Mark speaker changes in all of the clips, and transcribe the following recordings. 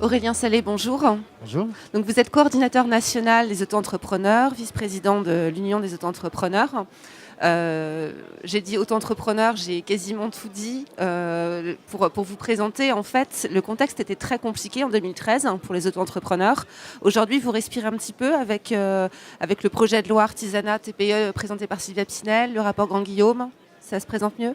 Speaker 1: Aurélien Salé, bonjour.
Speaker 2: Bonjour.
Speaker 1: Donc vous êtes coordinateur national des auto-entrepreneurs, vice-président de l'Union des auto-entrepreneurs. J'ai dit auto-entrepreneur, j'ai quasiment tout dit. Pour vous présenter, en fait, le contexte était très compliqué en 2013 pour les auto-entrepreneurs. Aujourd'hui, vous respirez un petit peu avec le projet de loi artisanat TPE présenté par Sylvia Pinel, le rapport Grand-Guillaume. Ça se présente mieux ?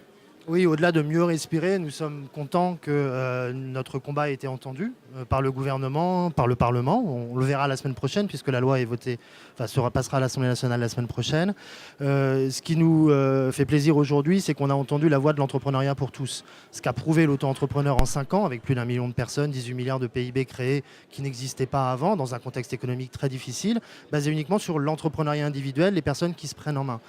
Speaker 2: Oui, au-delà de mieux respirer, nous sommes contents que notre combat ait été entendu par le gouvernement, par le Parlement. On le verra la semaine prochaine puisque la loi est votée, passera à l'Assemblée nationale la semaine prochaine. Ce qui nous fait plaisir aujourd'hui, c'est qu'on a entendu la voix de l'entrepreneuriat pour tous. Ce qu'a prouvé l'auto-entrepreneur en 5 ans, avec plus d'1 million de personnes, 18 milliards de PIB créés qui n'existaient pas avant, dans un contexte économique très difficile, basé uniquement sur l'entrepreneuriat individuel, les personnes qui se prennent en main.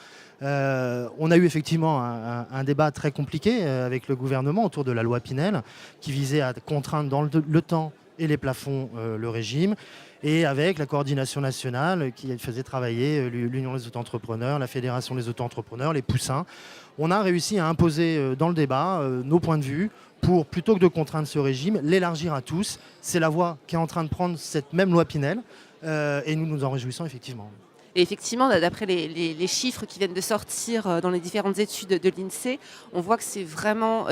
Speaker 2: On a eu effectivement un débat très compliqué avec le gouvernement autour de la loi Pinel qui visait à contraindre dans le temps et les plafonds le régime, et avec la coordination nationale qui faisait travailler l'Union des auto-entrepreneurs, la Fédération des auto-entrepreneurs, les poussins. On a réussi à imposer dans le débat nos points de vue pour, plutôt que de contraindre ce régime, l'élargir à tous. C'est la voie qui est en train de prendre cette même loi Pinel et nous nous en réjouissons effectivement.
Speaker 1: Et effectivement, d'après les chiffres qui viennent de sortir dans les différentes études de l'INSEE, on voit que c'est vraiment,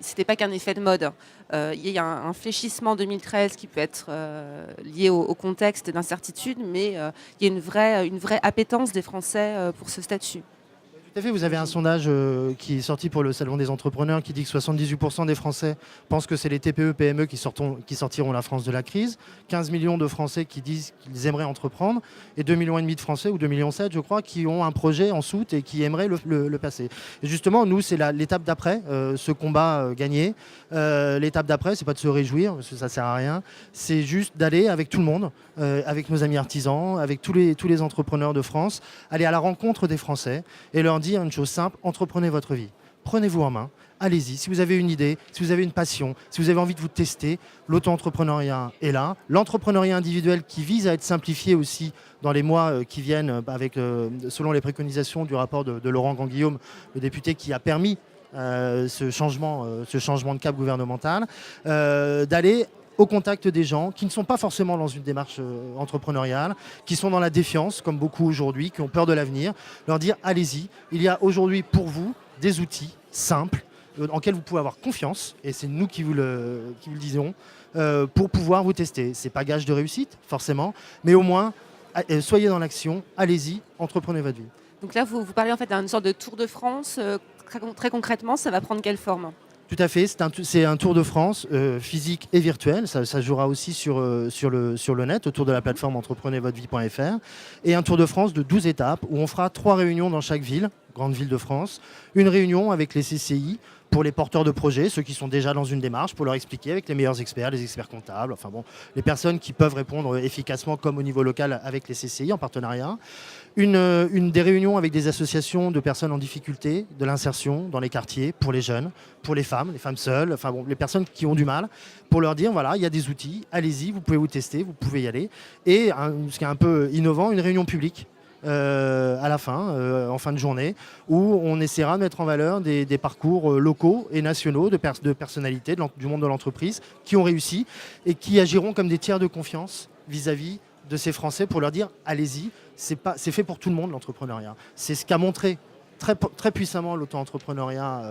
Speaker 1: c'était pas qu'un effet de mode. Il y a un fléchissement en 2013 qui peut être lié au contexte d'incertitude, mais il y a une vraie appétence des Français pour ce statut.
Speaker 2: Tout à fait, vous avez un sondage qui est sorti pour le Salon des entrepreneurs qui dit que 78% des Français pensent que c'est les TPE, PME qui sortiront la France de la crise. 15 millions de Français qui disent qu'ils aimeraient entreprendre et 2,5 millions de Français, ou 2,7 millions je crois, qui ont un projet en soute et qui aimeraient le passer. Et justement, nous, c'est l'étape d'après, ce combat gagné. L'étape d'après, c'est pas de se réjouir, parce que ça sert à rien. C'est juste d'aller avec tout le monde, avec nos amis artisans, avec tous les entrepreneurs de France, aller à la rencontre des Français et leur dire une chose simple: entreprenez votre vie. Prenez-vous en main, allez-y. Si vous avez une idée, si vous avez une passion, si vous avez envie de vous tester, l'auto-entrepreneuriat est là. L'entrepreneuriat individuel qui vise à être simplifié aussi dans les mois qui viennent, selon les préconisations du rapport de Laurent Grand-Guillaume, le député qui a permis ce changement de cap gouvernemental, d'aller au contact des gens qui ne sont pas forcément dans une démarche entrepreneuriale, qui sont dans la défiance, comme beaucoup aujourd'hui, qui ont peur de l'avenir, leur dire allez-y, il y a aujourd'hui pour vous des outils simples, en lesquels vous pouvez avoir confiance, et c'est nous qui vous le disons, pour pouvoir vous tester. Ce n'est pas gage de réussite, forcément, mais au moins, soyez dans l'action, allez-y, entreprenez votre vie.
Speaker 1: Donc là, vous parlez en fait d'une sorte de Tour de France. Très concrètement, ça va prendre quelle forme ?
Speaker 2: Tout à fait, c'est un Tour de France physique et virtuel, ça jouera aussi sur le net, autour de la plateforme entreprenezvotredevie.fr, et un Tour de France de 12 étapes où on fera 3 réunions dans chaque ville, grande ville de France, une réunion avec les CCI pour les porteurs de projets, ceux qui sont déjà dans une démarche, pour leur expliquer avec les meilleurs experts, les experts comptables, enfin bon, les personnes qui peuvent répondre efficacement comme au niveau local avec les CCI en partenariat. Une des réunions avec des associations de personnes en difficulté, de l'insertion dans les quartiers, pour les jeunes, pour les femmes seules, enfin bon, les personnes qui ont du mal, pour leur dire voilà, il y a des outils, allez-y, vous pouvez vous tester, vous pouvez y aller. Et ce qui est un peu innovant, une réunion publique. À la fin, en fin de journée, où on essaiera de mettre en valeur des parcours locaux et nationaux de personnalités du monde de l'entreprise qui ont réussi et qui agiront comme des tiers de confiance vis-à-vis de ces Français pour leur dire allez-y, c'est fait pour tout le monde l'entrepreneuriat. C'est ce qu'a montré très puissamment l'auto-entrepreneuriat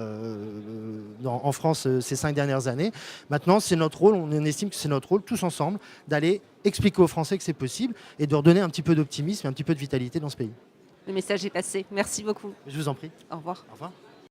Speaker 2: en France ces 5 dernières années. Maintenant, c'est notre rôle, on estime que c'est notre rôle, tous ensemble, d'aller expliquer aux Français que c'est possible et de leur donner un petit peu d'optimisme et un petit peu de vitalité dans ce pays.
Speaker 1: Le message est passé. Merci beaucoup.
Speaker 2: Je vous en prie.
Speaker 1: Au revoir.
Speaker 2: Au revoir.